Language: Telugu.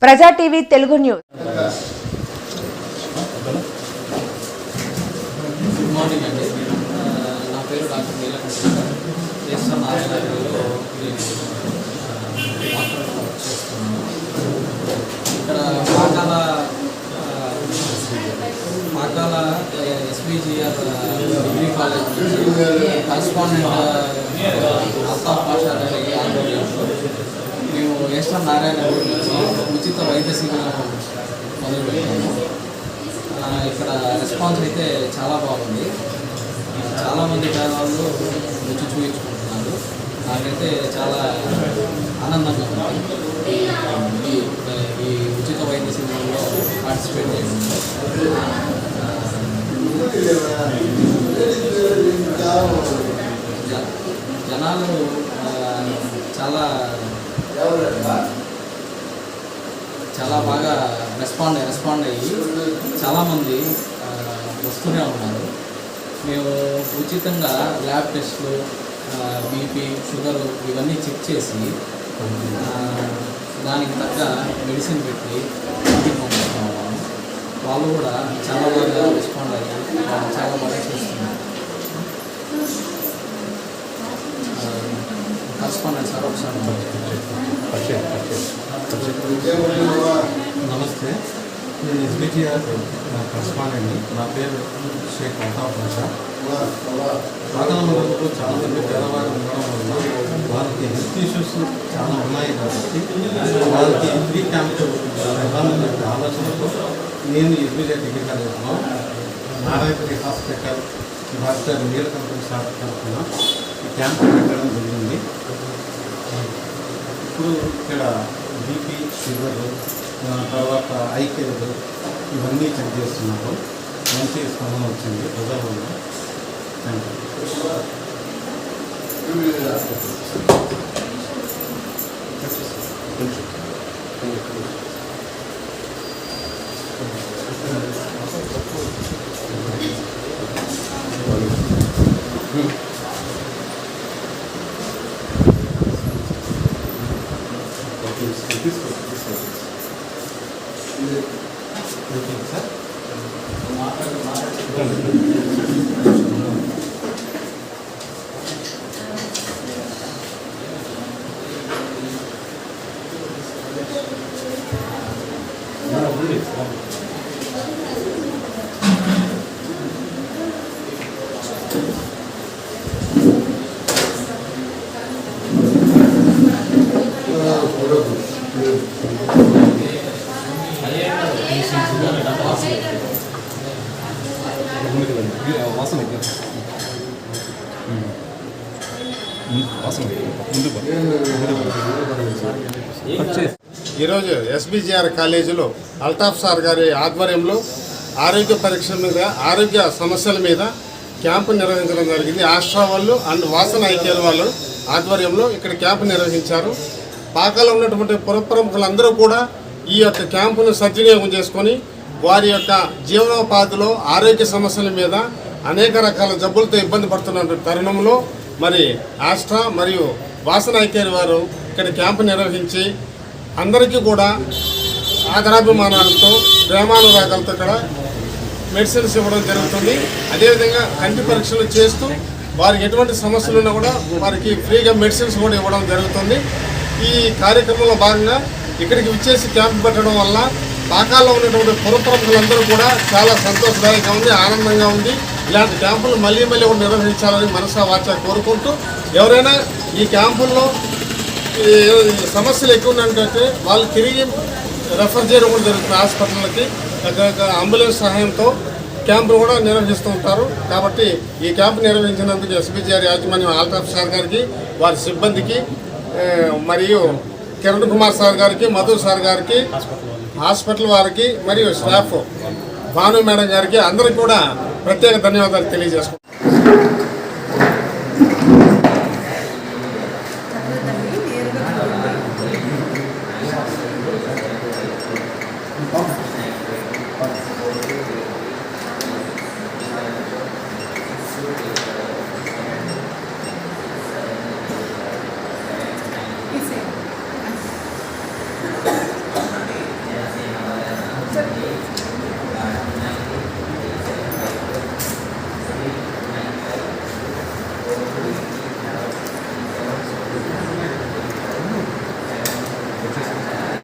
ప్రజా TV Telugu news. Good morning అండి. నా పేరు డాక్టర్ నీలకంఠ. ఎస్ఆర్ నారాయణలో వర్క్ చేస్తున్నాను. ఇక్కడ Pakala SBGR degree college correspondent Altaf Pasha గారి ఆధ్వర్యంలో మేము ఎస్ఆర్ నారాయణ నుంచి ఉచిత వైద్య శిబిరం మొదలుపెట్టాము. ఇక్కడ రెస్పాన్స్ అయితే చాలా బాగుంది. చాలామంది పేదవాళ్ళు రుచి చూపించుకుంటున్నారు. నాకైతే చాలా ఆనందంగా ఉంది ఈ ఉచిత వైద్య శిబిరంలో పార్టిసిపేట్ చేయడం. జనాలు చాలా బాగా రెస్పాండ్ అయ్యి చాలామంది వస్తూనే ఉన్నారు. మేము ఉచితంగా ల్యాబ్ టెస్ట్లు, బీపీ, షుగరు ఇవన్నీ చెక్ చేసి దానికి తగ్గ మెడిసిన్ పెట్టి ఇంటికి పంపిస్తున్నాము. వాళ్ళు కూడా చాలా బాగా రెస్పాండ్ అయ్యి చాలా బాగా చేస్తున్నారు. కరస్పాండెంట్ సార్ ఒకసారి. నమస్తే, నేను ఎస్బీజీఆర్ కరస్పాండెంట్ని. నా పేరు షేక్ అల్తాఫ్ పాషా. పాకాల మండలంలో చాలామంది పేదవారు ఉండడం వల్ల వాళ్ళకి హెల్త్ ఇష్యూస్ చాలా ఉన్నాయి కాబట్టి వాళ్ళకి ఫ్రీ క్యాంప్ ఇవ్వాలనే ఆలోచనతో నేను ఎస్బీజీఆర్ డిగ్రీ కాలేజ్లో Narayanapalli hospital doctor Neelakantha sir తరఫున ఈ క్యాంప్ పెట్టడం జరిగింది. ఇప్పుడు ఇక్కడ బీపీ, షుగర్, తర్వాత ఐ కేర్ ఇవన్నీ చెక్ చేస్తున్నారు. మంచి స్పందన వచ్చింది ప్రజలలో. Thank you. సార్ ఈరోజు ఎస్బీజీఆర్ కాలేజీలో అల్తాఫ్ సార్ గారి ఆధ్వర్యంలో ఆరోగ్య పరీక్షల మీద, ఆరోగ్య సమస్యల మీద క్యాంపు నిర్వహించడం జరిగింది. ఆస్ట్రా వాళ్ళు అండ్ వాసన ఐకేర్ వాళ్ళు ఆధ్వర్యంలో ఇక్కడ క్యాంపు నిర్వహించారు. పాకాలో ఉన్నటువంటి పురప్రముఖులందరూ కూడా ఈ యొక్క క్యాంపును సద్వినియోగం చేసుకొని వారి యొక్క జీవనోపాధిలో ఆరోగ్య సమస్యల మీద అనేక రకాల జబ్బులతో ఇబ్బంది పడుతున్న తరుణంలో మరి ఆస్ట్రా మరియు వాసన ఐకేర్ వారు ఇక్కడ క్యాంపు నిర్వహించి అందరికీ కూడా ఆదరాభిమానాలతో, ప్రేమానురాగాలతో ఇక్కడ మెడిసిన్స్ ఇవ్వడం జరుగుతుంది. అదేవిధంగా కంటి పరీక్షలు చేస్తూ వారికి ఎటువంటి సమస్యలు ఉన్నా కూడా వారికి ఫ్రీగా మెడిసిన్స్ కూడా ఇవ్వడం జరుగుతుంది. ఈ కార్యక్రమంలో భాగంగా ఇక్కడికి విచ్చేసి క్యాంపు పెట్టడం వల్ల పాకాల్లో ఉన్నటువంటి పురప్రముఖులందరూ కూడా చాలా సంతోషదాయకంగా ఉంది, ఆనందంగా ఉంది. ఇలాంటి క్యాంపులు మళ్ళీ కూడా నిర్వహించాలని మనసా వాచా కోరుకుంటూ, ఎవరైనా ఈ క్యాంపుల్లో సమస్యలు ఎక్కువ ఉన్నట్లయితే వాళ్ళు తిరిగి రెఫర్ చేయడం కూడా జరుగుతుంది హాస్పిటల్కి. అంబులెన్స్ సహాయంతో క్యాంపులు కూడా నిర్వహిస్తూ ఉంటారు. కాబట్టి ఈ క్యాంపు నిర్వహించినందుకు ఎస్బీజీఆర్ యాజమాన్యం అల్తాఫ్ సార్ గారికి, వారి సిబ్బందికి, మరియు కిరణ్ కుమార్ సార్ గారికి, మధు సార్ గారికి, హాస్పిటల్ వారికి మరియు స్టాఫ్ భాను మేడం గారికి అందరికీ కూడా ప్రత్యేక ధన్యవాదాలు తెలియజేసుకుంటాం.